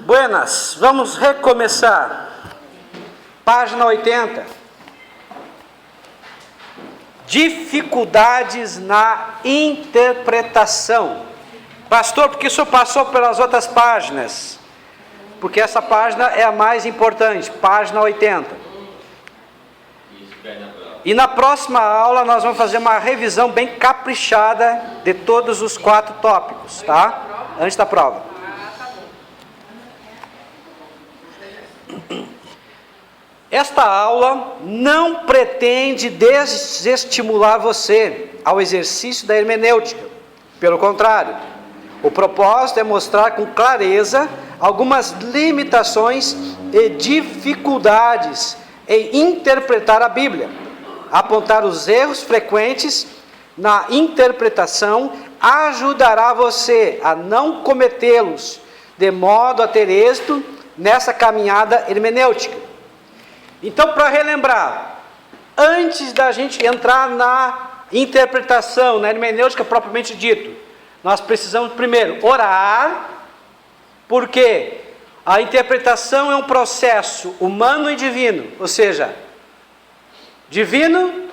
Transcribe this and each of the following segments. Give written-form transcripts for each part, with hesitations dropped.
Buenas, vamos recomeçar. Página 80. Dificuldades na interpretação. Pastor, por que o senhor passou pelas outras páginas? Porque essa página é a mais importante, página 80. E na próxima aula nós vamos fazer uma revisão bem caprichada de todos os 4 tópicos, tá? Antes da prova. Esta aula não pretende desestimular você ao exercício da hermenêutica. Pelo contrário, o propósito é mostrar com clareza algumas limitações e dificuldades em interpretar a Bíblia. Apontar os erros frequentes na interpretação ajudará você a não cometê-los, de modo a ter êxito nessa caminhada hermenêutica. Então, para relembrar, antes da gente entrar na interpretação, na hermenêutica propriamente dito, nós precisamos primeiro orar, porque a interpretação é um processo humano e divino, ou seja, divino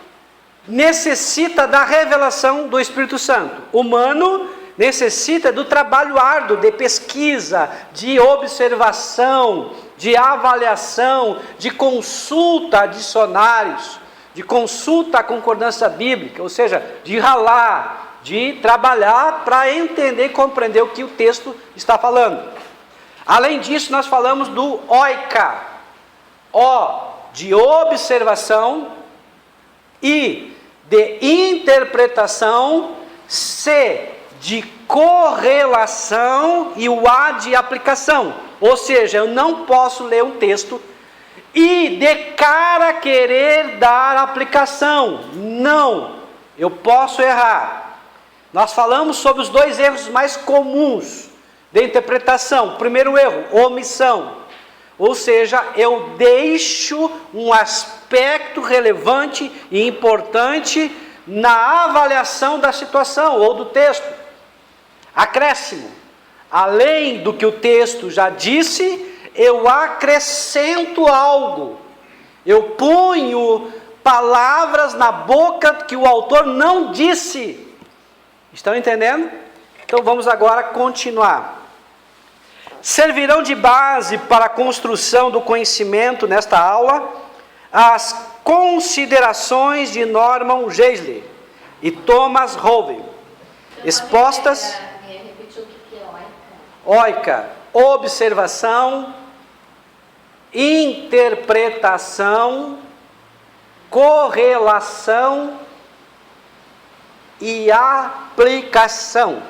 necessita da revelação do Espírito Santo, humano necessita do trabalho árduo de pesquisa, de observação, de avaliação, de consulta a dicionários, de consulta à concordância bíblica, ou seja, de ralar, de trabalhar para entender e compreender o que o texto está falando. Além disso, nós falamos do oika, O de observação, I de interpretação, C de correlação e o A de aplicação. Ou seja, eu não posso ler um texto e de cara querer dar aplicação. Não, eu posso errar. Nós falamos sobre os 2 erros mais comuns de interpretação. Primeiro erro, omissão. Ou seja, eu deixo um aspecto relevante e importante na avaliação da situação ou do texto. Acréscimo. Além do que o texto já disse, eu acrescento algo. Eu ponho palavras na boca que o autor não disse. Estão entendendo? Então vamos agora continuar. Servirão de base para a construção do conhecimento nesta aula as considerações de Norman Geisler e Thomas Rowe, expostas. Oika, observação, interpretação, correlação e aplicação.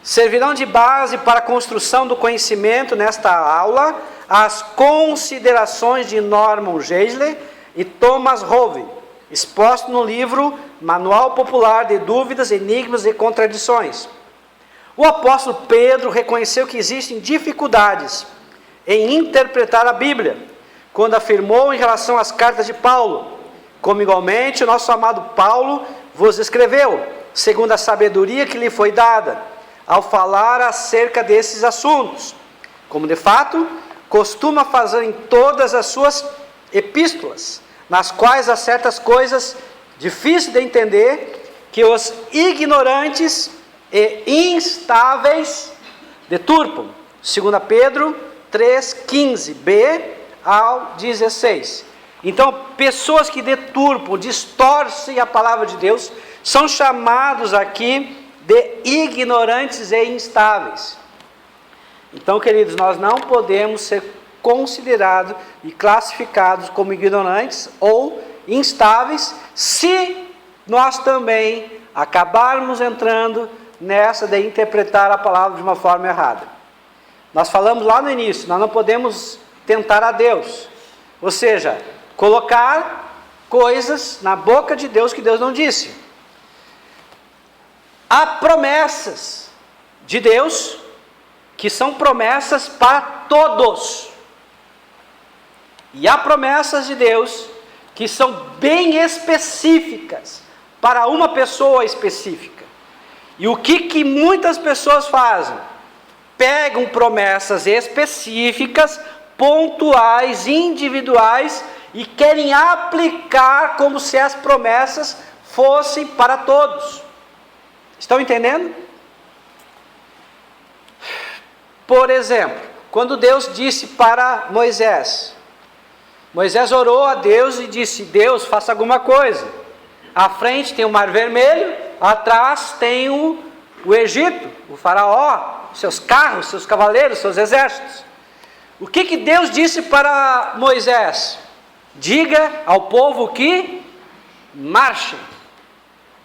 Servirão de base para a construção do conhecimento nesta aula as considerações de Norman Geisler e Thomas Rowe, exposto no livro Manual Popular de Dúvidas, Enigmas e Contradições. O apóstolo Pedro reconheceu que existem dificuldades em interpretar a Bíblia, quando afirmou em relação às cartas de Paulo, como igualmente o nosso amado Paulo vos escreveu, segundo a sabedoria que lhe foi dada, ao falar acerca desses assuntos, como de fato costuma fazer em todas as suas epístolas, nas quais há certas coisas difíceis de entender, que os ignorantes e instáveis deturpam. 2 Pedro 3:15b ao 16. Então, pessoas que deturpam, distorcem a palavra de Deus, são chamados aqui de ignorantes e instáveis. Então, queridos, nós não podemos ser considerados e classificados como ignorantes ou instáveis se nós também acabarmos entrando nessa de interpretar a palavra de uma forma errada. Nós falamos lá no início, nós não podemos tentar a Deus, ou seja, colocar coisas na boca de Deus que Deus não disse. Há promessas de Deus que são promessas para todos. E há promessas de Deus que são bem específicas para uma pessoa específica. E o que muitas pessoas fazem? pegam promessas específicas, pontuais, individuais, e querem aplicar como se as promessas fossem para todos. Estão entendendo? Por exemplo, quando Deus disse para Moisés, Moisés orou a Deus e disse: Deus, faça alguma coisa. À frente tem o Mar Vermelho, atrás tem o Egito, o faraó, seus carros, seus cavaleiros, seus exércitos. O que Deus disse para Moisés? Diga ao povo que marchem.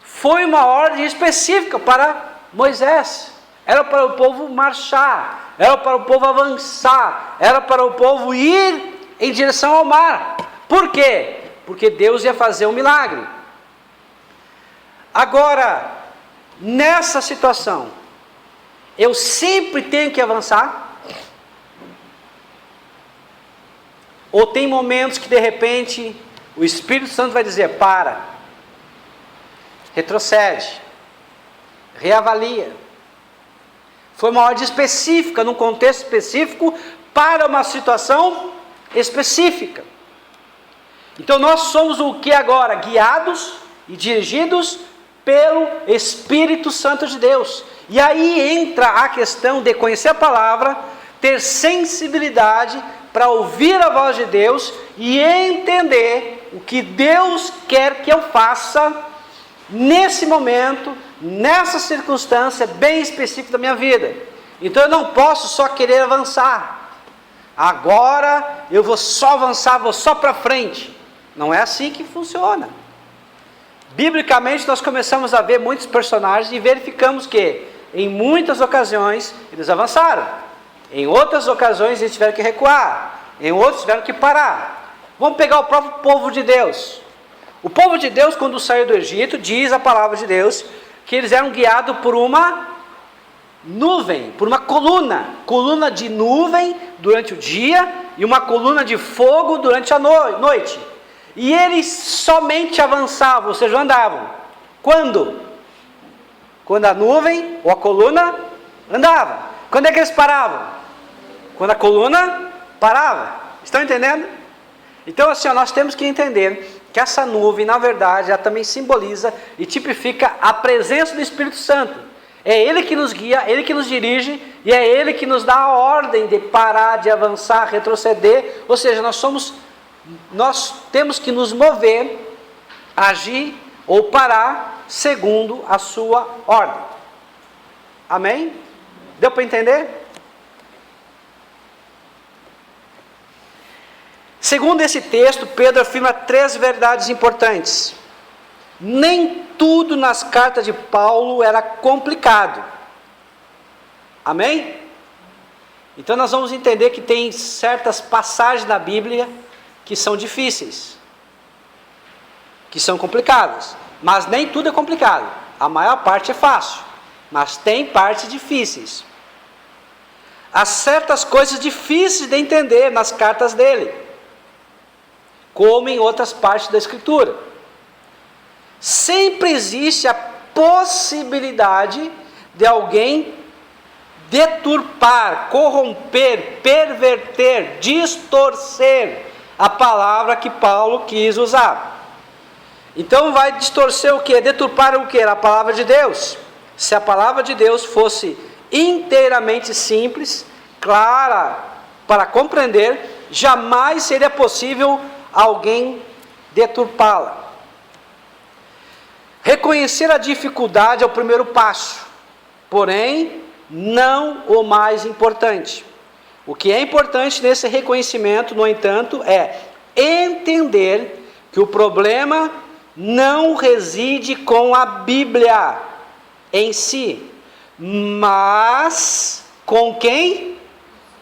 Foi uma ordem específica para Moisés. Era para o povo marchar, era para o povo avançar, era para o povo ir em direção ao mar. Por quê? Porque Deus ia fazer um milagre. Agora, nessa situação, eu sempre tenho que avançar? Ou tem momentos que de repente o Espírito Santo vai dizer: para, retrocede, reavalia. Foi uma ordem específica, num contexto específico, para uma situação específica. Então nós somos o que agora? Guiados e dirigidos pelo Espírito Santo de Deus. E aí entra a questão de conhecer a palavra, ter sensibilidade para ouvir a voz de Deus e entender o que Deus quer que eu faça nesse momento, nessa circunstância bem específica da minha vida. Então eu não posso só querer avançar. Agora eu vou só avançar, vou só para frente. Não é assim que funciona. Biblicamente nós começamos a ver muitos personagens e verificamos que em muitas ocasiões eles avançaram. Em outras ocasiões eles tiveram que recuar. Em outras tiveram que parar. Vamos pegar o próprio povo de Deus. O povo de Deus, quando saiu do Egito, diz a palavra de Deus que eles eram guiados por uma nuvem, por uma coluna de nuvem durante o dia e uma coluna de fogo durante a noite. E eles somente avançavam, ou seja, andavam. Quando? Quando a nuvem ou a coluna andava. Quando é que eles paravam? Quando a coluna parava. Estão entendendo? Então assim, nós temos que entender que essa nuvem, na verdade, ela também simboliza e tipifica a presença do Espírito Santo. É Ele que nos guia, Ele que nos dirige, e é Ele que nos dá a ordem de parar, de avançar, retroceder. Ou seja, nós temos que nos mover, agir ou parar segundo a sua ordem. Amém? Deu para entender? Segundo esse texto, Pedro afirma 3 verdades importantes. Nem tudo nas cartas de Paulo era complicado. Amém? Então nós vamos entender que tem certas passagens da Bíblia que são difíceis, que são complicadas. Mas nem tudo é complicado. A maior parte é fácil, mas tem partes difíceis. Há certas coisas difíceis de entender nas cartas dele, como em outras partes da Escritura. Sempre existe a possibilidade de alguém deturpar, corromper, perverter, distorcer a palavra que Paulo quis usar. Então vai distorcer o que? Deturpar o que? A palavra de Deus. Se a palavra de Deus fosse inteiramente simples, clara para compreender, jamais seria possível alguém deturpá-la. Reconhecer a dificuldade é o primeiro passo, porém não o mais importante. O que é importante nesse reconhecimento, no entanto, é entender que o problema não reside com a Bíblia em si, mas com quem?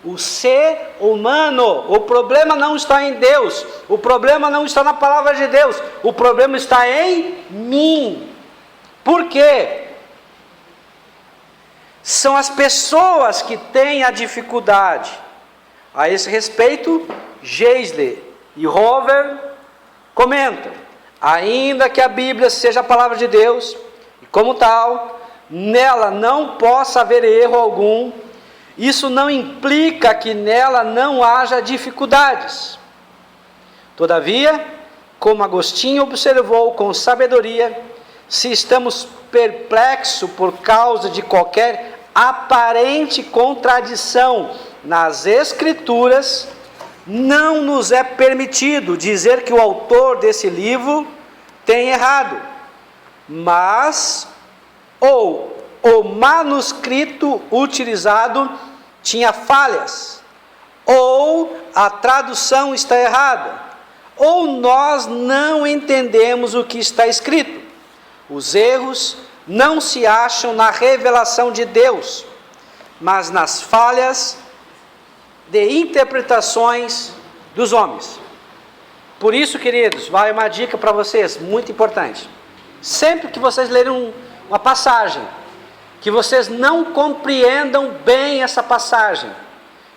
O ser humano. O problema não está em Deus, o problema não está na palavra de Deus, o problema está em mim. Por quê? São as pessoas que têm a dificuldade. A esse respeito, Geisler e Hover comentam: ainda que a Bíblia seja a palavra de Deus, e como tal, nela não possa haver erro algum, isso não implica que nela não haja dificuldades. Todavia, como Agostinho observou com sabedoria, se estamos perplexos por causa de qualquer aparente contradição nas Escrituras, não nos é permitido dizer que o autor desse livro tem errado, mas ou o manuscrito utilizado tinha falhas, ou a tradução está errada, ou nós não entendemos o que está escrito. Os erros não se acham na revelação de Deus, mas nas falhas de interpretações dos homens. Por isso, queridos, vai uma dica para vocês, muito importante. Sempre que vocês lerem uma passagem, que vocês não compreendam bem essa passagem,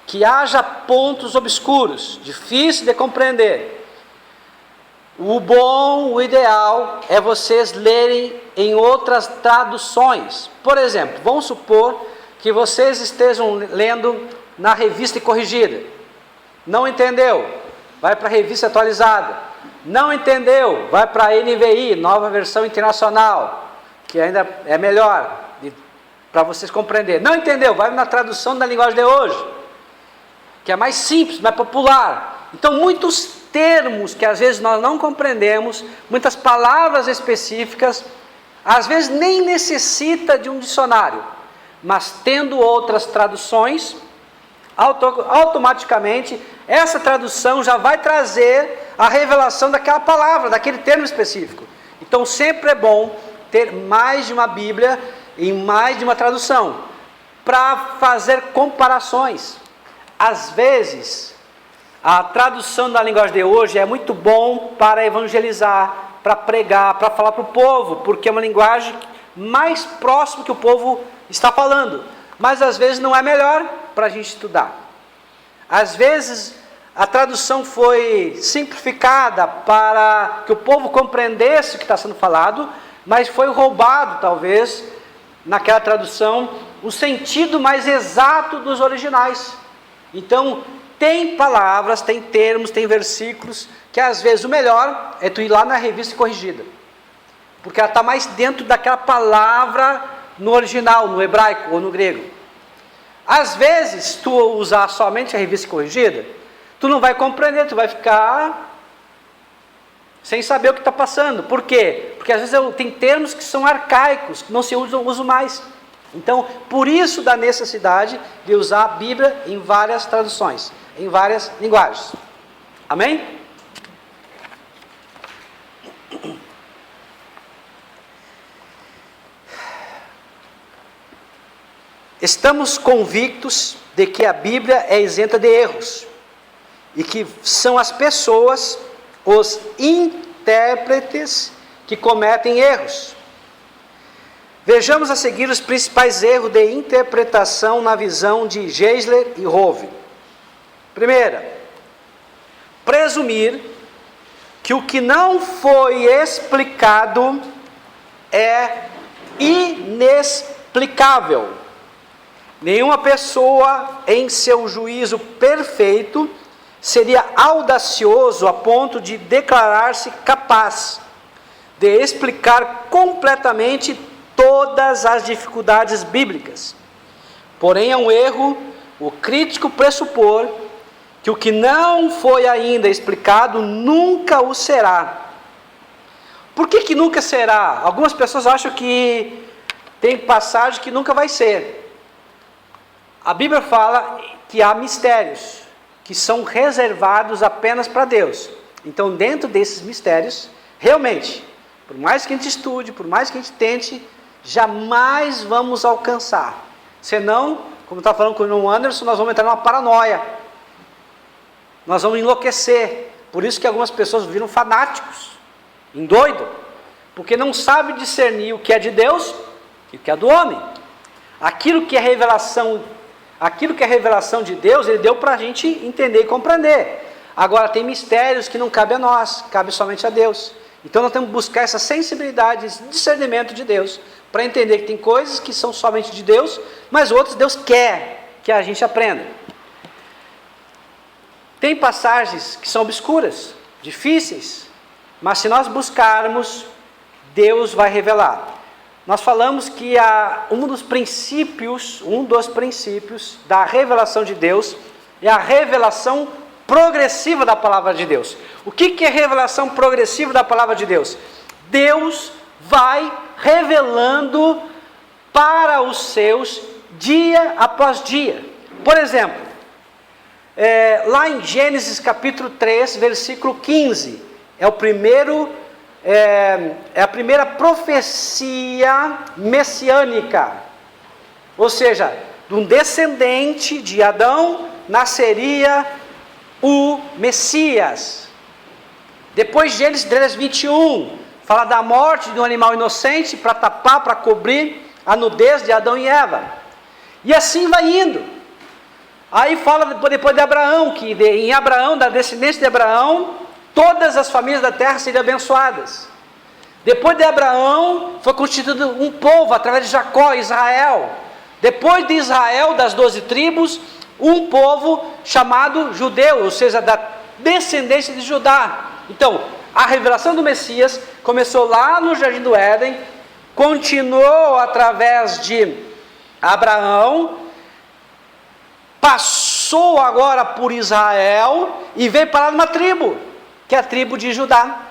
que haja pontos obscuros, difíceis de compreender, o ideal é vocês lerem em outras traduções. Por exemplo, vamos supor que vocês estejam lendo na Revista Corrigida. Não entendeu? Vai para a Revista Atualizada. Não entendeu? Vai para a NVI, Nova Versão Internacional, que ainda é melhor para vocês compreenderem. Não entendeu? Vai na tradução da linguagem de hoje, que é mais simples, mais popular. Então, muitos termos que às vezes nós não compreendemos, muitas palavras específicas, às vezes nem necessita de um dicionário, mas tendo outras traduções, automaticamente essa tradução já vai trazer a revelação daquela palavra, daquele termo específico. Então sempre é bom ter mais de uma Bíblia em mais de uma tradução, para fazer comparações. Às vezes a tradução da linguagem de hoje é muito bom para evangelizar, para pregar, para falar para o povo, porque é uma linguagem mais próxima que o povo está falando. Mas às vezes não é melhor para a gente estudar. Às vezes a tradução foi simplificada para que o povo compreendesse o que está sendo falado, mas foi roubado talvez naquela tradução o sentido mais exato dos originais. Então tem palavras, tem termos, tem versículos, que às vezes o melhor é tu ir lá na Revista Corrigida, porque ela está mais dentro daquela palavra no original, no hebraico ou no grego. Às vezes, se tu usar somente a Revista Corrigida, tu não vai compreender, tu vai ficar sem saber o que está passando. Por quê? Porque às vezes tem termos que são arcaicos, que não se usam mais. Então, por isso da necessidade de usar a Bíblia em várias traduções, em várias linguagens. Amém? Estamos convictos de que a Bíblia é isenta de erros e que são as pessoas, os intérpretes, que cometem erros. Vejamos a seguir os principais erros de interpretação na visão de Geisler e Rove. Primeira, presumir que o que não foi explicado é inexplicável. Nenhuma pessoa, em seu juízo perfeito, seria audacioso a ponto de declarar-se capaz de explicar completamente todas as dificuldades bíblicas. Porém, é um erro o crítico pressupor que o que não foi ainda explicado nunca o será. Por que nunca será? Algumas pessoas acham que tem passagem que nunca vai ser. A Bíblia fala que há mistérios que são reservados apenas para Deus. Então, dentro desses mistérios, realmente, por mais que a gente estude, por mais que a gente tente, jamais vamos alcançar. Senão, como está falando com o John Anderson, nós vamos entrar numa paranoia. Nós vamos enlouquecer. Por isso que algumas pessoas viram fanáticos, endoidam, porque não sabem discernir o que é de Deus e o que é do homem. Aquilo que é revelação de Deus, Ele deu para a gente entender e compreender. Agora, tem mistérios que não cabem a nós, cabe somente a Deus. Então, nós temos que buscar essa sensibilidade, esse discernimento de Deus, para entender que tem coisas que são somente de Deus, mas outras Deus quer que a gente aprenda. Tem passagens que são obscuras, difíceis, mas se nós buscarmos, Deus vai revelar. Nós falamos que um dos princípios da revelação de Deus é a revelação progressiva da palavra de Deus. O que é revelação progressiva da palavra de Deus? Deus vai revelando para os seus dia após dia. Por exemplo, lá em Gênesis capítulo 3, versículo 15, é a primeira profecia messiânica. Ou seja, de um descendente de Adão nasceria o Messias. Depois Gênesis 3, 21, fala da morte de um animal inocente para tapar, para cobrir a nudez de Adão e Eva. E assim vai indo. Aí fala depois de Abraão, que em Abraão, da descendência de Abraão, todas as famílias da terra seriam abençoadas. Depois de Abraão, foi constituído um povo através de Jacó, Israel. Depois de Israel, das 12 tribos, um povo chamado judeu, ou seja, da descendência de Judá. Então, a revelação do Messias começou lá no Jardim do Éden, continuou através de Abraão, passou agora por Israel e veio parar numa tribo, que é a tribo de Judá.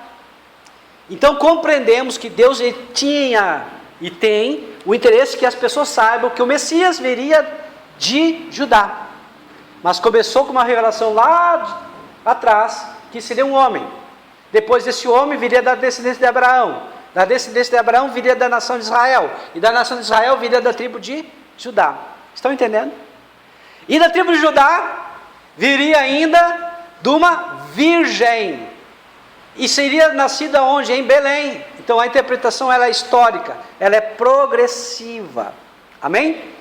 Então compreendemos que Deus tinha e tem o interesse que as pessoas saibam que o Messias viria de Judá. Mas começou com uma revelação lá atrás, que seria um homem. Depois desse homem viria da descendência de Abraão. Da descendência de Abraão viria da nação de Israel. E da nação de Israel viria da tribo de Judá. Estão entendendo? E da tribo de Judá viria ainda de uma virgem. E seria nascida onde? Em Belém. Então a interpretação ela é histórica, ela é progressiva. Amém?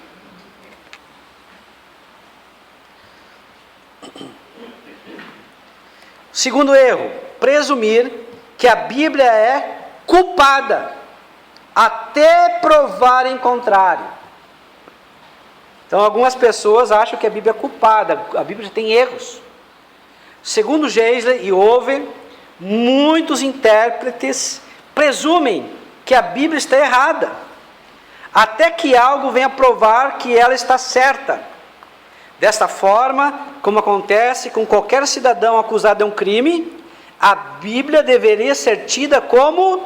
Segundo erro, presumir que a Bíblia é culpada até provar em contrário. Então algumas pessoas acham que a Bíblia é culpada, a Bíblia tem erros. Segundo Geisler e Over, muitos intérpretes presumem que a Bíblia está errada, até que algo venha provar que ela está certa. Desta forma, como acontece com qualquer cidadão acusado de um crime, a Bíblia deveria ser tida como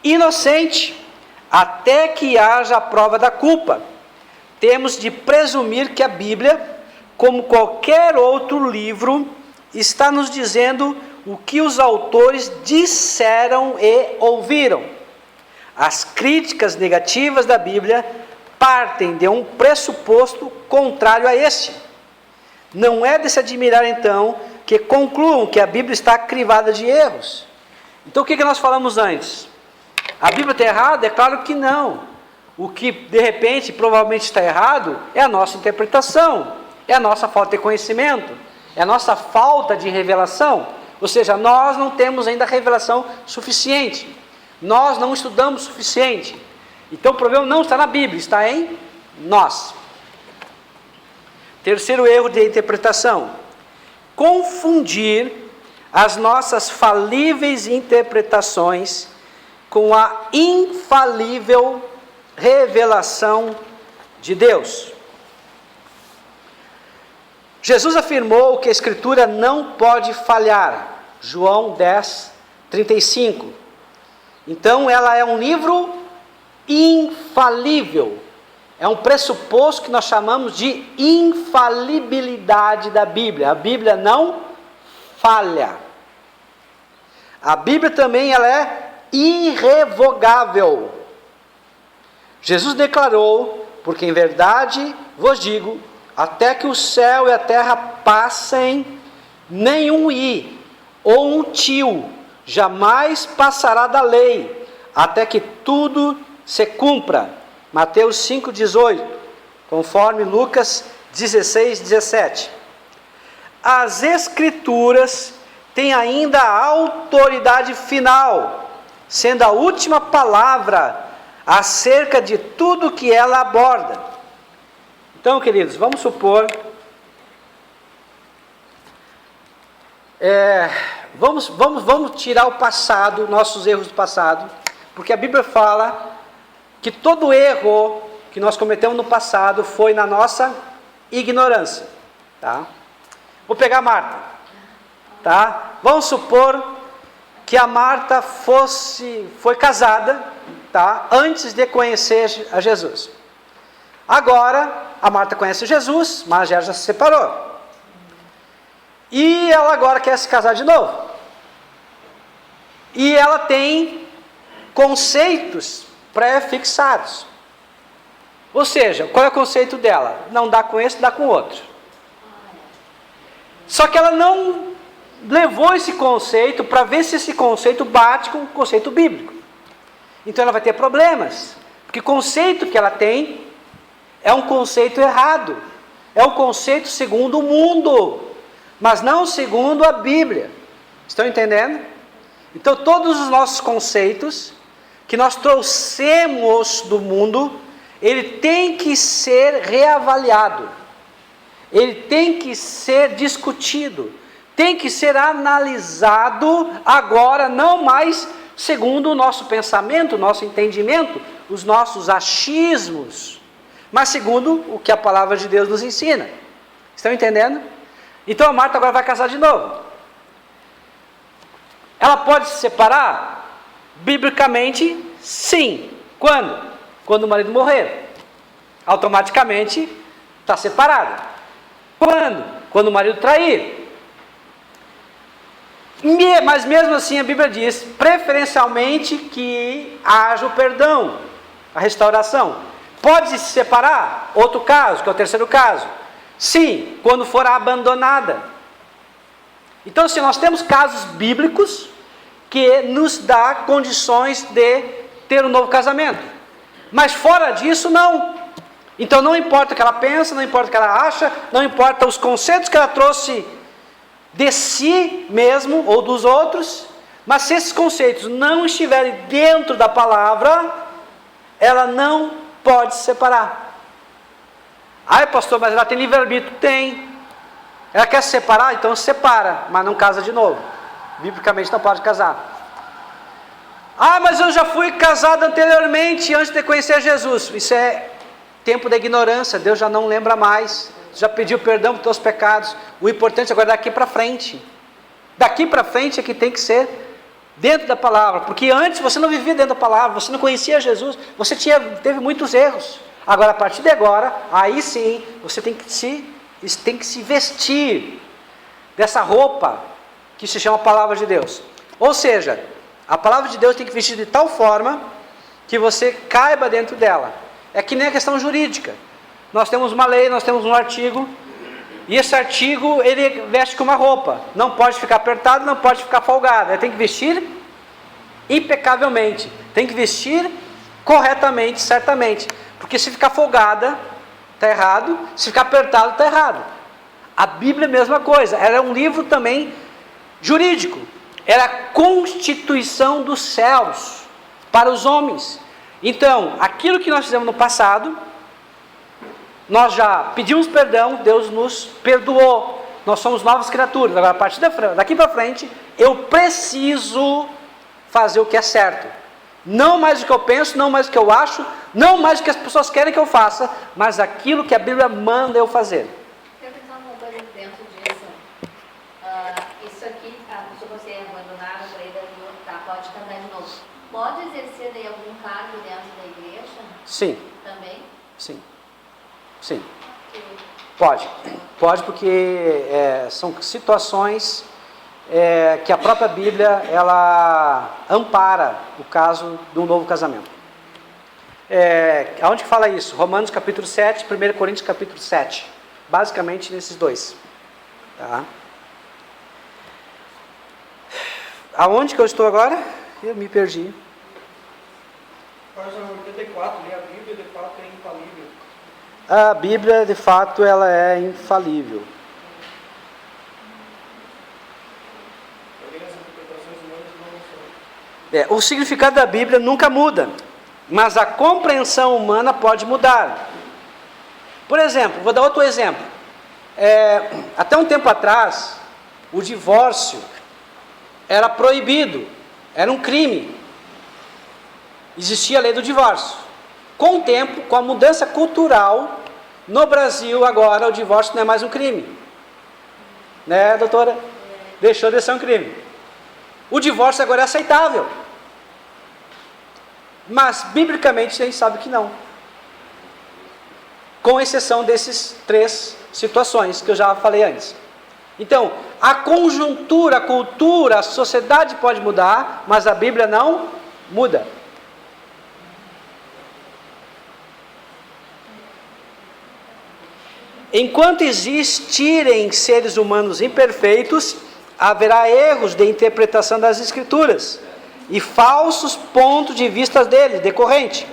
inocente, até que haja a prova da culpa. Temos de presumir que a Bíblia, como qualquer outro livro, está nos dizendo o que os autores disseram e ouviram. As críticas negativas da Bíblia partem de um pressuposto contrário a este. Não é de se admirar, então, que concluam que a Bíblia está crivada de erros. Então, o que nós falamos antes? A Bíblia está errada? É claro que não. O que, de repente, provavelmente está errado é a nossa interpretação, é a nossa falta de conhecimento, é a nossa falta de revelação. Ou seja, nós não temos ainda revelação suficiente. Nós não estudamos o suficiente. Então o problema não está na Bíblia, está em nós. Terceiro erro de interpretação: confundir as nossas falíveis interpretações com a infalível revelação de Deus. Jesus afirmou que a Escritura não pode falhar. João 10, 35. Então ela é um livro infalível. É um pressuposto que nós chamamos de infalibilidade da Bíblia. A Bíblia não falha. A Bíblia também ela é irrevogável. Jesus declarou: porque em verdade vos digo, até que o céu e a terra passem, nenhum i ou um tio jamais passará da lei, até que tudo se cumpra. Mateus 5,18, conforme Lucas 16, 17. As Escrituras têm ainda a autoridade final, sendo a última palavra acerca de tudo que ela aborda. Então, queridos, vamos supor... Vamos tirar o passado, nossos erros do passado, porque a Bíblia fala que todo erro que nós cometemos no passado foi na nossa ignorância, tá? Vou pegar a Marta, tá? Vamos supor que a Marta foi casada, tá? Antes de conhecer a Jesus. Agora, a Marta conhece Jesus, mas já se separou. E ela agora quer se casar de novo. E ela tem conceitos pré-fixados. Ou seja, qual é o conceito dela? Não dá com esse, dá com o outro. Só que ela não levou esse conceito para ver se esse conceito bate com o conceito bíblico. Então ela vai ter problemas. Porque o conceito que ela tem é um conceito errado. É um conceito segundo o mundo, mas não segundo a Bíblia. Estão entendendo? Então todos os nossos conceitos que nós trouxemos do mundo, ele tem que ser reavaliado. Ele tem que ser discutido. Tem que ser analisado agora, não mais segundo o nosso pensamento, o nosso entendimento, os nossos achismos, mas segundo o que a palavra de Deus nos ensina. Estão entendendo? Então a Marta agora vai casar de novo. Ela pode se separar? Biblicamente, sim. Quando? Quando o marido morrer. Automaticamente está separada. Quando? Quando o marido trair. Mas mesmo assim a Bíblia diz, preferencialmente que haja o perdão, a restauração. Pode se separar? Outro caso, que é o terceiro caso. Sim, quando for abandonada. Então, se nós temos casos bíblicos que nos dá condições de ter um novo casamento. Mas fora disso, não. Então, não importa o que ela pensa, não importa o que ela acha, não importa os conceitos que ela trouxe de si mesmo ou dos outros, mas se esses conceitos não estiverem dentro da palavra, ela não pode se separar. Ai, pastor, mas ela tem livre-arbítrio? Tem. Ela quer se separar? Então se separa, mas não casa de novo. Biblicamente não pode casar. Ah, mas eu já fui casado anteriormente, antes de conhecer Jesus. Isso é tempo da ignorância, Deus já não lembra mais. Já pediu perdão por teus pecados. O importante agora é daqui para frente. Daqui para frente é que tem que ser dentro da palavra. Porque antes você não vivia dentro da palavra, você não conhecia Jesus, você teve muitos erros. Agora, a partir de agora, aí sim, você tem que se vestir dessa roupa que se chama Palavra de Deus. Ou seja, a Palavra de Deus tem que vestir de tal forma que você caiba dentro dela. É que nem a questão jurídica. Nós temos uma lei, nós temos um artigo, e esse artigo, ele veste com uma roupa. Não pode ficar apertado, não pode ficar folgado. Ele tem que vestir impecavelmente. Tem que vestir corretamente, certamente. Porque se ficar folgada, está errado. Se ficar apertado, está errado. A Bíblia é a mesma coisa. Ela é um livro também jurídico. Era a constituição dos céus para os homens. Então, aquilo que nós fizemos no passado, nós já pedimos perdão, Deus nos perdoou. Nós somos novas criaturas. Agora, a partir daqui para frente, eu preciso fazer o que é certo. Não mais o que eu penso, não mais o que eu acho, não mais o que as pessoas querem que eu faça, mas aquilo que a Bíblia manda eu fazer. Eu pensar uma coisa dentro disso. Isso aqui, se você é abandonado, pode casar de novo. Pode exercer daí algum cargo dentro da igreja? Sim. Também? Sim. Sim. Pode. Pode porque são situações que a própria Bíblia, ela ampara o caso de um novo casamento. Aonde que fala isso? Romanos capítulo 7, 1 Coríntios capítulo 7. Basicamente nesses dois. Tá? Aonde que eu estou agora? Eu me perdi. Página 84, a Bíblia de fato é infalível. A Bíblia, de fato, ela é infalível. O significado da Bíblia nunca muda, mas a compreensão humana pode mudar. Por exemplo, vou dar outro exemplo. Até um tempo atrás, o divórcio era proibido, era um crime. Existia a lei do divórcio. Com o tempo, com a mudança cultural, no Brasil agora o divórcio não é mais um crime. Né, doutora? Deixou de ser um crime. O divórcio agora é aceitável. Mas, biblicamente, a gente sabe que não. Com exceção desses 3 situações que eu já falei antes. Então, a conjuntura, a cultura, a sociedade pode mudar, mas a Bíblia não muda. Enquanto existirem seres humanos imperfeitos, haverá erros de interpretação das Escrituras e falsos pontos de vista deles, decorrente.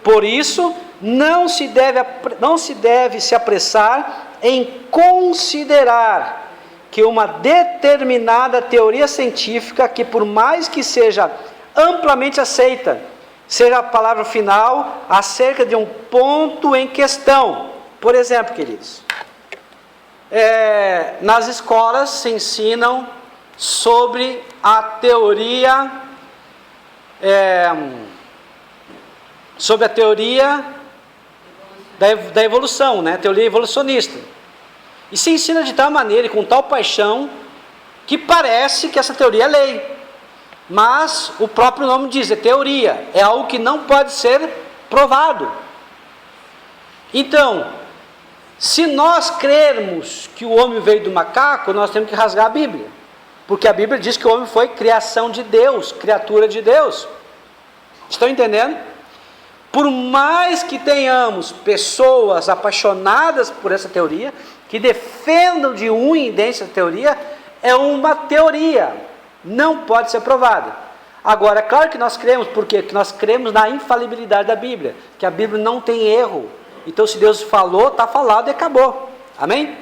Por isso, não se deve se apressar em considerar que uma determinada teoria científica, que por mais que seja amplamente aceita, seja a palavra final acerca de um ponto em questão. Por exemplo, queridos, nas escolas se ensinam sobre a teoria da evolução, né? Teoria evolucionista. E se ensina de tal maneira e com tal paixão que parece que essa teoria é lei. Mas o próprio nome diz, é teoria, é algo que não pode ser provado. Então, se nós crermos que o homem veio do macaco, nós temos que rasgar a Bíblia. Porque a Bíblia diz que o homem foi criação de Deus, criatura de Deus. Estão entendendo? Por mais que tenhamos pessoas apaixonadas por essa teoria, que defendam de unha e dente essa teoria, é uma teoria, não pode ser provada. Agora, é claro que nós cremos, porque nós cremos na infalibilidade da Bíblia, que a Bíblia não tem erro. Então, se Deus falou, está falado e acabou. Amém?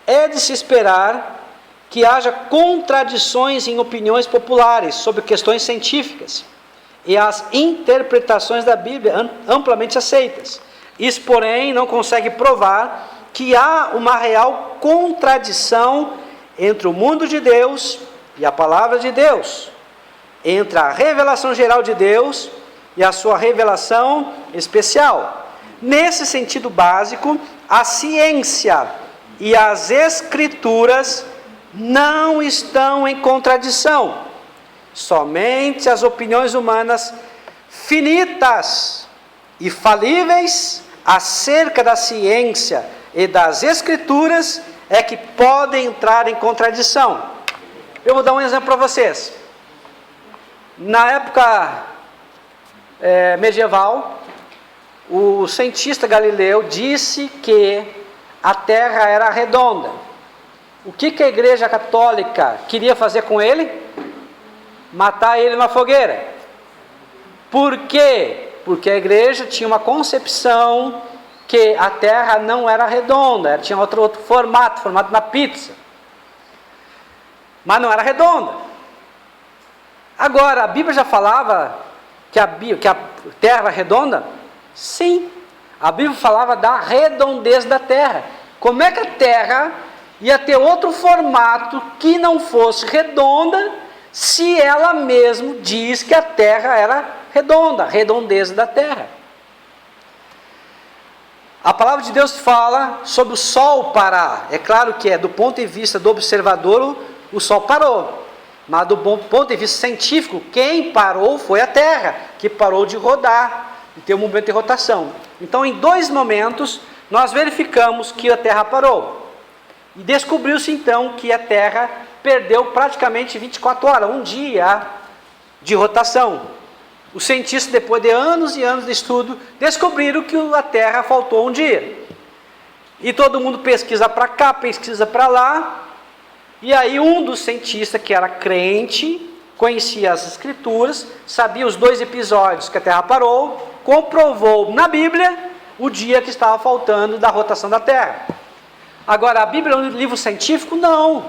É de se esperar que haja contradições em opiniões populares sobre questões científicas e as interpretações da Bíblia amplamente aceitas. Isso, porém, não consegue provar que há uma real contradição entre o mundo de Deus e a palavra de Deus, entre a revelação geral de Deus e a sua revelação especial. Nesse sentido básico, a ciência e as Escrituras não estão em contradição. Somente as opiniões humanas finitas e falíveis acerca da ciência e das Escrituras é que podem entrar em contradição. Eu vou dar um exemplo para vocês. Na época medieval, o cientista Galileu disse que a Terra era redonda. O que a Igreja Católica queria fazer com ele? Matar ele na fogueira. Por quê? Porque a Igreja tinha uma concepção que a Terra não era redonda, tinha outro formato na pizza. Mas não era redonda. Agora, a Bíblia já falava que a Terra era redonda? Sim. A Bíblia falava da redondez da Terra. Como é que a Terra ia ter outro formato que não fosse redonda, se ela mesma diz que a Terra era redonda, a redondez da Terra? A palavra de Deus fala sobre o Sol parar. É claro que do ponto de vista do observador, o Sol parou. Mas do ponto de vista científico, quem parou foi a Terra, que parou de rodar, de ter um movimento de rotação. Então, em 2 momentos, nós verificamos que a Terra parou. E descobriu-se então que a Terra perdeu praticamente 24 horas, um dia de rotação. Os cientistas, depois de anos e anos de estudo, descobriram que a Terra faltou um dia. E todo mundo pesquisa para cá, pesquisa para lá. E aí um dos cientistas, que era crente, conhecia as Escrituras, sabia os 2 episódios que a Terra parou, comprovou na Bíblia o dia que estava faltando da rotação da Terra. Agora, a Bíblia é um livro científico? Não.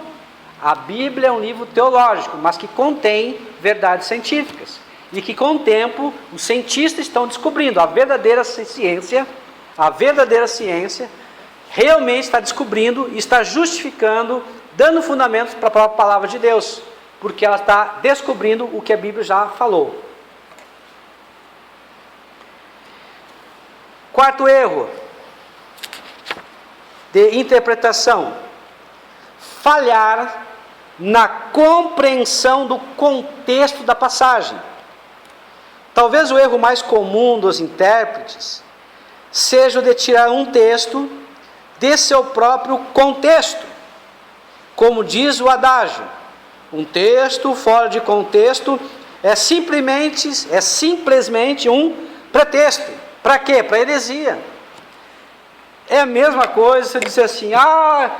A Bíblia é um livro teológico, mas que contém verdades científicas. e que com o tempo os cientistas estão descobrindo a verdadeira ciência realmente está descobrindo e está justificando, dando fundamentos para a própria palavra de Deus, porque ela está descobrindo o que a Bíblia já falou. Quarto erro de interpretação: falhar na compreensão do contexto da passagem. Talvez o erro mais comum dos intérpretes seja o de tirar um texto de seu próprio contexto. Como diz o adágio, um texto fora de contexto é simplesmente um pretexto. Para quê? Para heresia. É a mesma coisa se eu disser assim,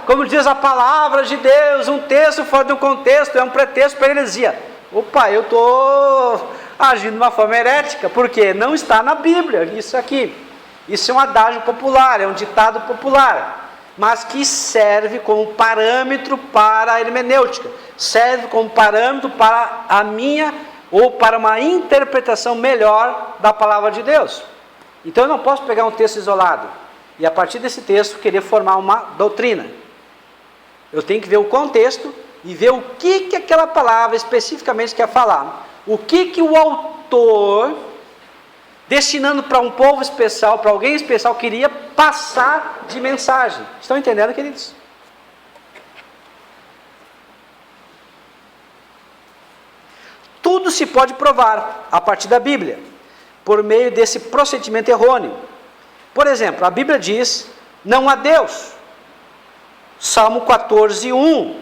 como diz a palavra de Deus, um texto fora do contexto é um pretexto para heresia. Opa, eu estou agindo de uma forma herética, porque não está na Bíblia isso aqui. Isso é um adágio popular, é um ditado popular, mas que serve como parâmetro para a hermenêutica, serve como parâmetro para a minha, ou para uma interpretação melhor da palavra de Deus. Então eu não posso pegar um texto isolado e a partir desse texto querer formar uma doutrina. Eu tenho que ver o contexto e ver o que aquela palavra especificamente quer falar. O que o autor, destinando para um povo especial, para alguém especial, queria passar de mensagem. Estão entendendo, queridos? Tudo se pode provar a partir da Bíblia, por meio desse procedimento errôneo. Por exemplo, a Bíblia diz, não há Deus. Salmo 14:1.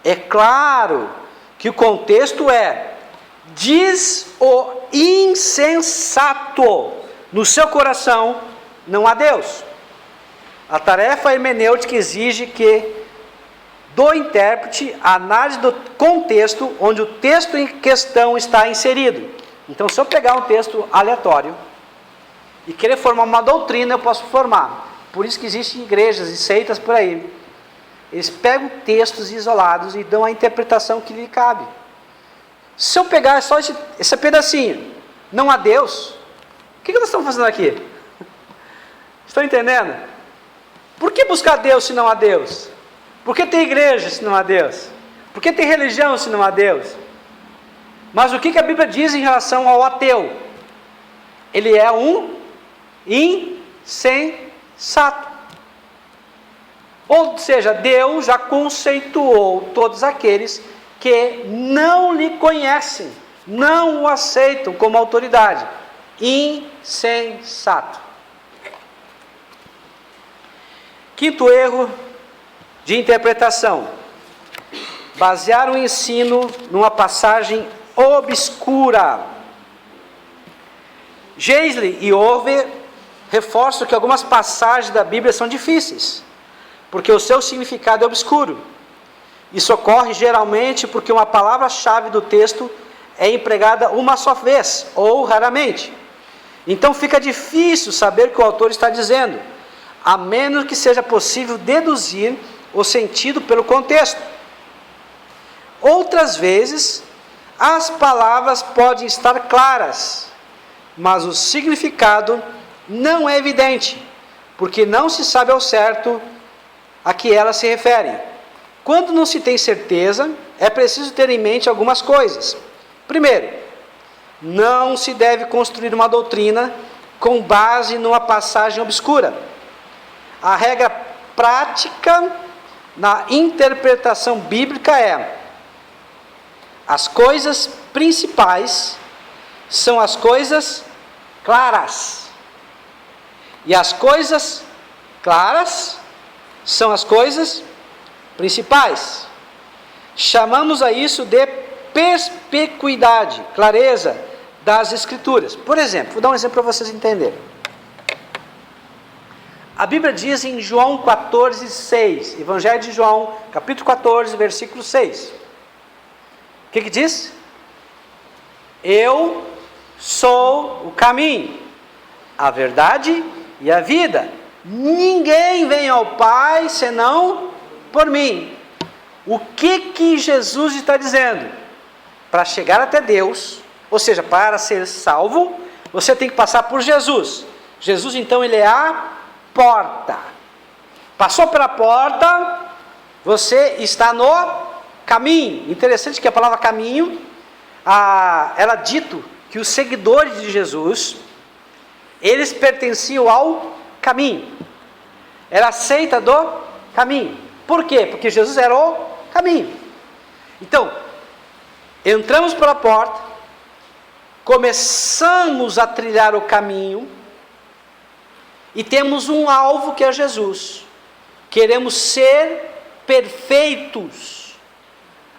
É claro que o contexto é, diz o insensato no seu coração, não há Deus. A tarefa hermenêutica exige que do intérprete a análise do contexto onde o texto em questão está inserido. Então, se eu pegar um texto aleatório e querer formar uma doutrina, eu posso formar. Por isso que existem igrejas e seitas por aí. Eles pegam textos isolados e dão a interpretação que lhe cabe. Se eu pegar só esse pedacinho, não há Deus, o que nós estamos fazendo aqui? Estão entendendo? Por que buscar Deus se não há Deus? Por que tem igreja se não há Deus? Por que tem religião se não há Deus? Mas o que a Bíblia diz em relação ao ateu? Ele é um insensato. Ou seja, Deus já conceituou todos aqueles que não lhe conhecem, não o aceitam como autoridade. Insensato. Quinto erro de interpretação: basear o ensino numa passagem obscura. Geisley e Over reforçam que algumas passagens da Bíblia são difíceis, porque o seu significado é obscuro. Isso ocorre geralmente porque uma palavra-chave do texto é empregada uma só vez, ou raramente. Então fica difícil saber o que o autor está dizendo, a menos que seja possível deduzir o sentido pelo contexto. Outras vezes, as palavras podem estar claras, mas o significado não é evidente, porque não se sabe ao certo a que elas se referem. Quando não se tem certeza, é preciso ter em mente algumas coisas. Primeiro, não se deve construir uma doutrina com base numa passagem obscura. A regra prática na interpretação bíblica é: as coisas principais são as coisas claras, e as coisas claras são as coisas principais. Chamamos a isso de perspicuidade, clareza das Escrituras. Por exemplo, vou dar um exemplo para vocês entenderem. A Bíblia diz em João 14:6, Evangelho de João, capítulo 14, versículo 6. O que diz? Eu sou o caminho, a verdade e a vida. Ninguém vem ao Pai senão por mim. O que Jesus está dizendo? Para chegar até Deus, Ou seja, para ser salvo, você tem que passar por Jesus. Jesus, então, ele é a porta. Passou pela porta, você está no caminho. Interessante que a palavra caminho, era dito que os seguidores de Jesus, eles pertenciam ao caminho. Era a seita do caminho. Por quê? Porque Jesus era o caminho. Então, entramos pela porta, começamos a trilhar o caminho e temos um alvo que é Jesus. Queremos ser perfeitos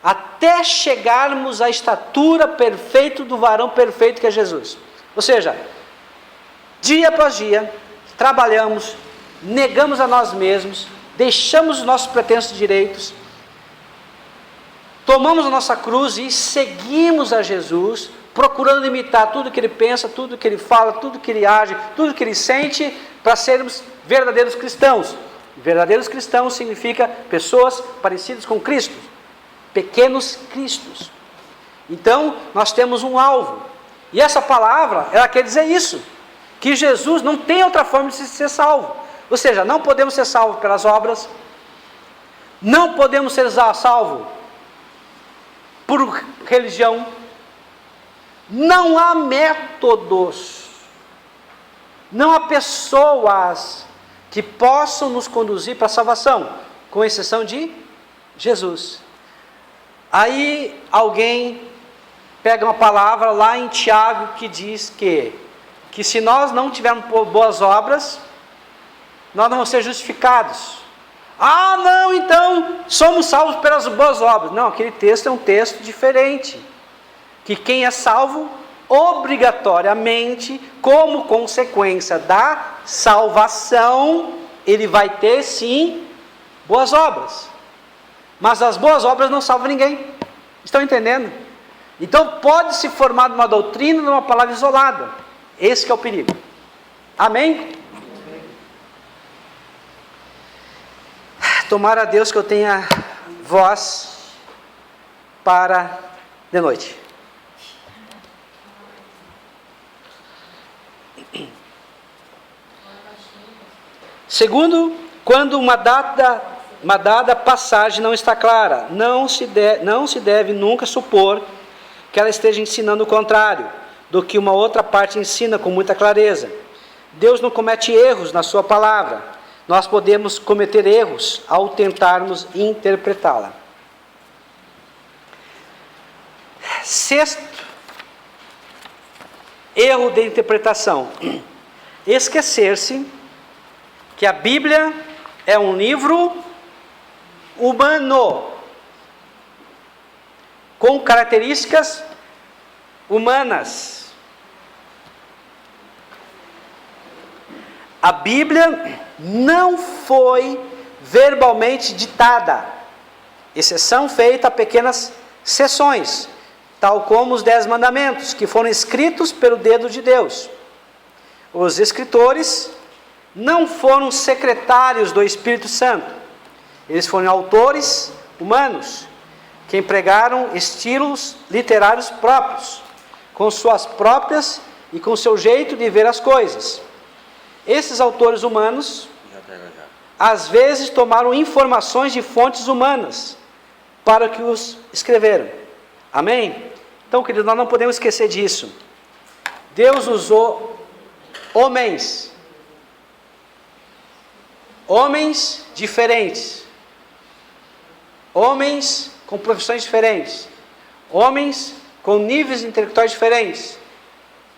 até chegarmos à estatura perfeita do varão perfeito que é Jesus. Ou seja, dia após dia, trabalhamos, negamos a nós mesmos, deixamos os nossos pretensos direitos, tomamos a nossa cruz e seguimos a Jesus, procurando imitar tudo que ele pensa, tudo que ele fala, tudo que ele age, tudo que ele sente, para sermos verdadeiros cristãos. Verdadeiros cristãos significa pessoas parecidas com Cristo, pequenos cristos. Então, nós temos um alvo. E essa palavra, ela quer dizer isso, que Jesus não tem outra forma de ser salvo. Ou seja, não podemos ser salvos pelas obras, não podemos ser salvos por religião, não há métodos, não há pessoas que possam nos conduzir para a salvação, com exceção de Jesus. Aí alguém pega uma palavra lá em Tiago que diz que se nós não tivermos boas obras, nós não vamos ser justificados. Ah, não, então somos salvos pelas boas obras. Não, aquele texto é um texto diferente. Que quem é salvo, obrigatoriamente, como consequência da salvação, ele vai ter sim boas obras. Mas as boas obras não salvam ninguém. Estão entendendo? Então pode se formar uma doutrina numa palavra isolada. Esse que é o perigo. Amém? Tomara a Deus que eu tenha voz para de noite. Segundo, quando uma dada passagem não está clara, não se deve nunca supor que ela esteja ensinando o contrário do que uma outra parte ensina com muita clareza. Deus não comete erros na sua palavra. Nós podemos cometer erros ao tentarmos interpretá-la. Sexto erro de interpretação: esquecer-se que a Bíblia é um livro humano, com características humanas. A Bíblia não foi verbalmente ditada, exceção feita a pequenas seções, tal como os 10 mandamentos, que foram escritos pelo dedo de Deus. Os escritores não foram secretários do Espírito Santo, eles foram autores humanos, que empregaram estilos literários próprios, com suas próprias e com seu jeito de ver as coisas. Esses autores humanos, às vezes, tomaram informações de fontes humanas para que os escreveram. Amém? Então, queridos, nós não podemos esquecer disso. Deus usou homens diferentes, homens com profissões diferentes, homens com níveis intelectuais diferentes,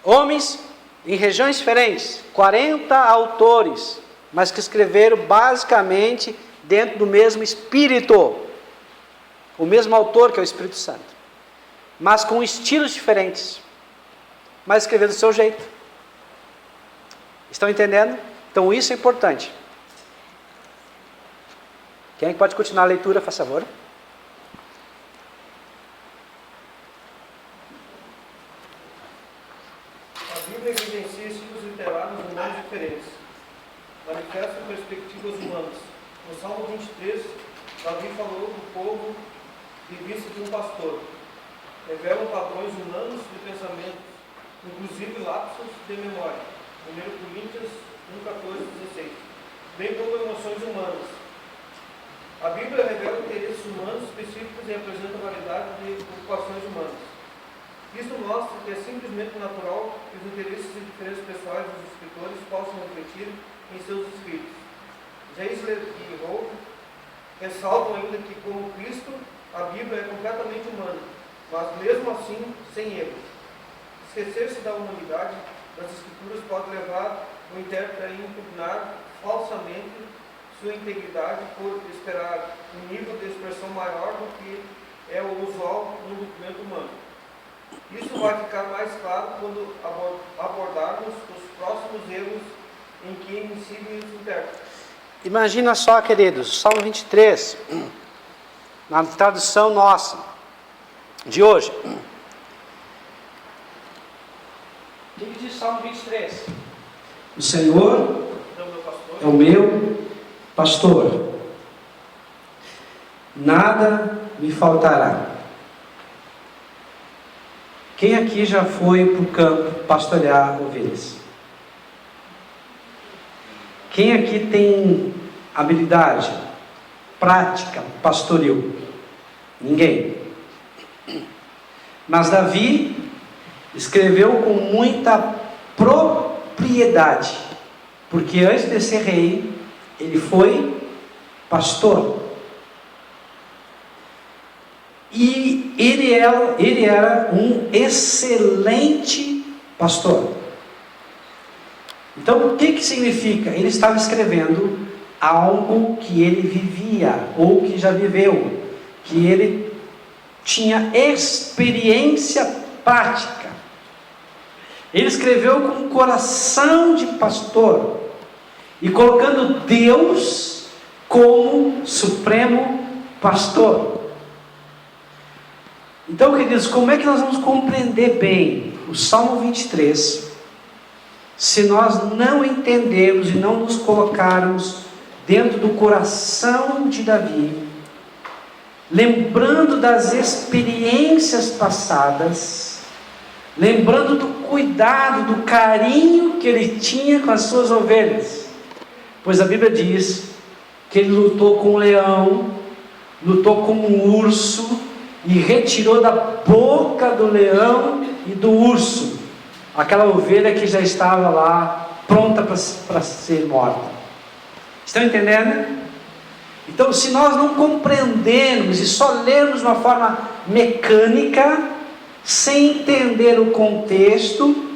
homens em regiões diferentes, 40 autores, mas que escreveram basicamente dentro do mesmo Espírito, o mesmo autor que é o Espírito Santo, mas com estilos diferentes, mas escreveram do seu jeito. Estão entendendo? Então isso é importante. Quem pode continuar a leitura, faz favor? A Bíblia evidencia estilos literários humanos diferentes, manifesta perspectivas humanas. No Salmo 23, Davi falou do povo de vista de um pastor. revelam padrões humanos de pensamento, inclusive lapsos de memória. 1 Coríntios 1:14-16. Bem como emoções humanas. A Bíblia revela interesses humanos específicos e apresenta a variedade de ocupações humanas. Isto mostra que é simplesmente natural que os interesses e diferenças pessoais dos escritores possam refletir em seus escritos. Geisler e Howe ressaltam ainda que, como Cristo, a Bíblia é completamente humana, mas mesmo assim sem erros. Esquecer-se da humanidade das Escrituras pode levar o intérprete a impugnar falsamente sua integridade por esperar um nível de expressão maior do que é o usual num documento humano. Isso vai ficar mais claro quando abordarmos os próximos erros em que incidem os intérpretes. Imagina só, queridos, Salmo 23, na tradução nossa, de hoje. O que diz Salmo 23? O Senhor é o meu pastor, nada me faltará. Quem aqui já foi para o campo pastorear ovelhas? Quem aqui tem habilidade prática pastoril? Ninguém. Mas Davi escreveu com muita propriedade, porque antes de ser rei, ele foi pastor. E ele era um excelente pastor. Então, o que significa? Ele estava escrevendo algo que ele vivia, ou que já viveu, que ele tinha experiência prática. Ele escreveu com um coração de pastor, e colocando Deus como supremo pastor. Então, queridos, como é que nós vamos compreender bem o Salmo 23, se nós não entendermos e não nos colocarmos dentro do coração de Davi, lembrando das experiências passadas, lembrando do cuidado, do carinho que ele tinha com as suas ovelhas? Pois a Bíblia diz que ele lutou com um leão, lutou com um urso, e retirou da boca do leão e do urso aquela ovelha que já estava lá pronta para ser morta. Estão entendendo? Então, se nós não compreendermos e só lermos de uma forma mecânica, sem entender o contexto,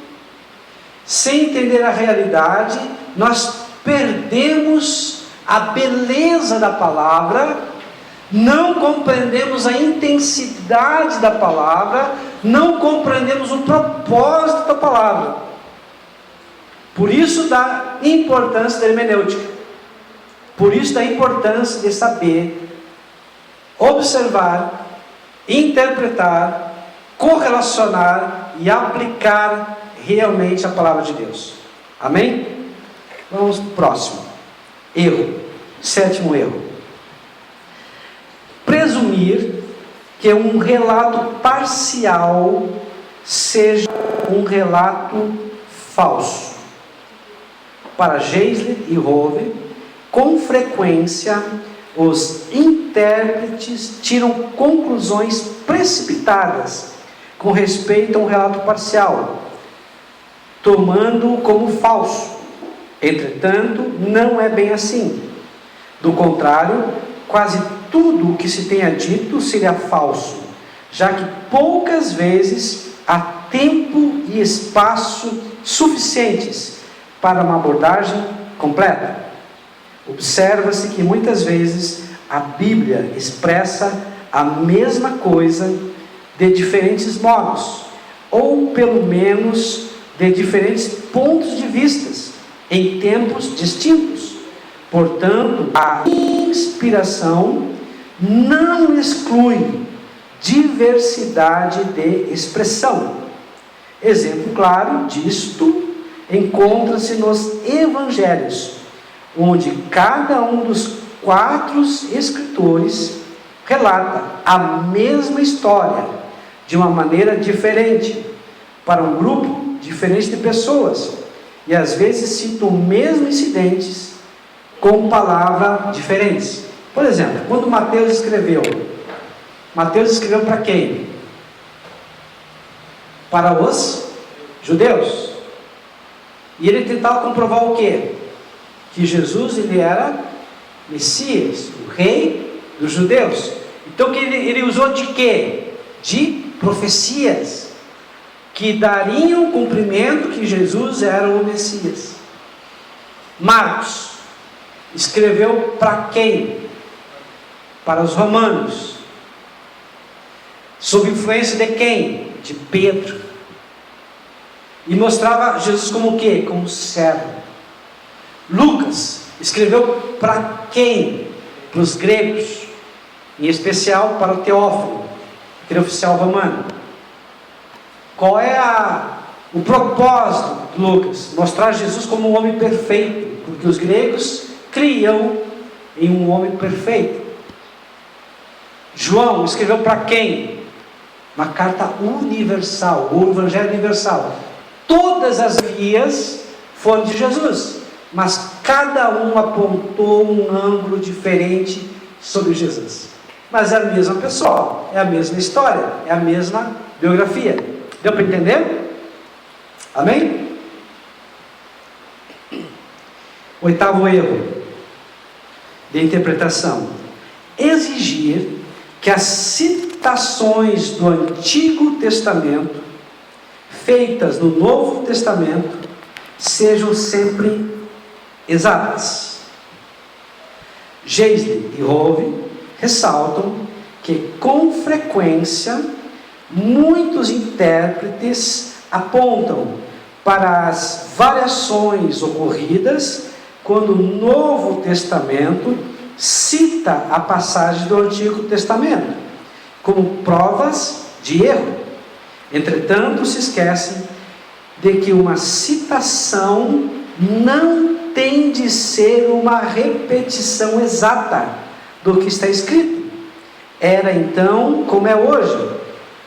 sem entender a realidade, nós perdemos a beleza da palavra, não compreendemos a intensidade da palavra, não compreendemos o propósito da palavra. Por isso da importância da hermenêutica, por isso da importância de saber observar, interpretar, correlacionar e aplicar realmente a palavra de Deus. Amém? Vamos para o próximo erro, 7º erro: presumir que um relato parcial seja um relato falso. Para Geisler e Howe, com frequência os intérpretes tiram conclusões precipitadas com respeito a um relato parcial, tomando-o como falso. Entretanto, não é bem assim. Do contrário, quase tudo o que se tenha dito seria falso, já que poucas vezes há tempo e espaço suficientes para uma abordagem completa. Observa-se que muitas vezes a Bíblia expressa a mesma coisa de diferentes modos, ou pelo menos de diferentes pontos de vista, em tempos distintos. Portanto, a inspiração não exclui diversidade de expressão. Exemplo claro disto encontra-se nos Evangelhos, onde cada um dos 4 escritores relata a mesma história, de uma maneira diferente, para um grupo diferente de pessoas, e às vezes citam o mesmo incidentes com palavras diferentes. Por exemplo, quando Mateus escreveu para quem? Para os judeus. E ele tentava comprovar o quê? Que Jesus, ele era Messias, o rei dos judeus. Então que ele usou de quê? De profecias que dariam cumprimento que Jesus era o Messias. Marcos escreveu para quem? Para os romanos. Sob influência de quem? De Pedro. E mostrava Jesus como o quê? Como servo. Lucas escreveu para quem? Para os gregos, em especial para o Teófilo, aquele oficial romano. Qual é o propósito de Lucas? Mostrar Jesus como um homem perfeito, porque os gregos criam em um homem perfeito. João escreveu para quem? Uma carta universal, o Evangelho universal. Todas as vias foram de Jesus, mas cada um apontou um ângulo diferente sobre Jesus. Mas é a mesma pessoa, é a mesma história, é a mesma biografia. Deu para entender? Amém? Oitavo erro de interpretação: exigir que as citações do Antigo Testamento feitas no Novo Testamento sejam sempre exatas. Geisley e Hove ressaltam que com frequência muitos intérpretes apontam para as variações ocorridas quando o Novo Testamento cita a passagem do Antigo Testamento como provas de erro. Entretanto, se esquecem de que uma citação não tem de ser uma repetição exata do que está escrito. Era então, como é hoje,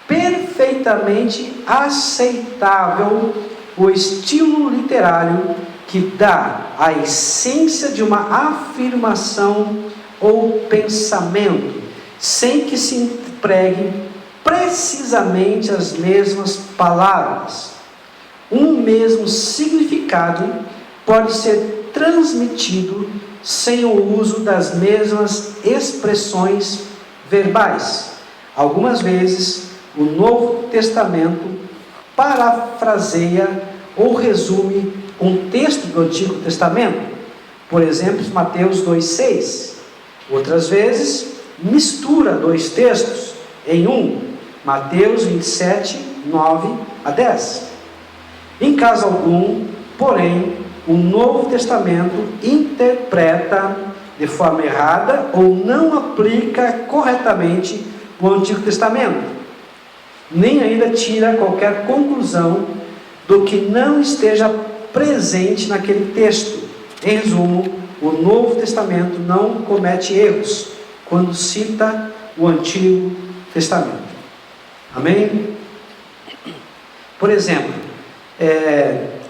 perfeitamente aceitável o estilo literário que dá a essência de uma afirmação ou pensamento, sem que se empregue precisamente as mesmas palavras. Um mesmo significado pode ser transmitido sem o uso das mesmas expressões verbais. Algumas vezes, o Novo Testamento parafraseia ou resume um texto do Antigo Testamento. Por exemplo, Mateus 2,6. Outras vezes, mistura dois textos em um. Mateus 27, 9 a 10. Em caso algum, porém, o Novo Testamento interpreta de forma errada ou não aplica corretamente o Antigo Testamento, nem ainda tira qualquer conclusão do que não esteja presente naquele texto. Em resumo, o Novo Testamento não comete erros quando cita o Antigo Testamento. Amém? Por exemplo,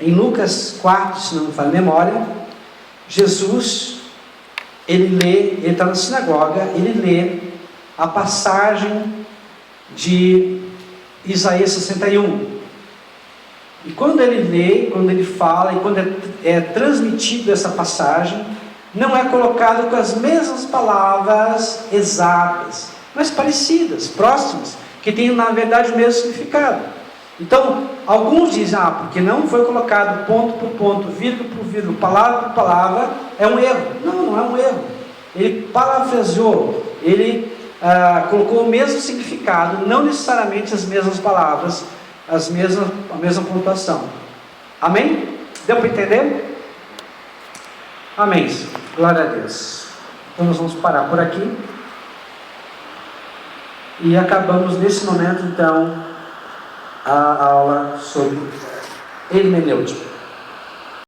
em Lucas 4, se não me falha a memória, Jesus, ele está na sinagoga, ele lê a passagem de Isaías 61. E quando ele lê, quando ele fala, e quando é transmitido essa passagem, não é colocado com as mesmas palavras exatas, mas parecidas, próximas, que têm na verdade o mesmo significado. Então, alguns dizem, porque não foi colocado ponto por ponto, vírgula por vírgula, palavra por palavra, é um erro. Não, não é um erro. Ele parafraseou, ele colocou o mesmo significado, não necessariamente as mesmas palavras, a mesma pontuação. Amém? Deu para entender? Amém. Glória a Deus. Então nós vamos parar por aqui. E acabamos nesse momento, então, a aula sobre hermenêutica.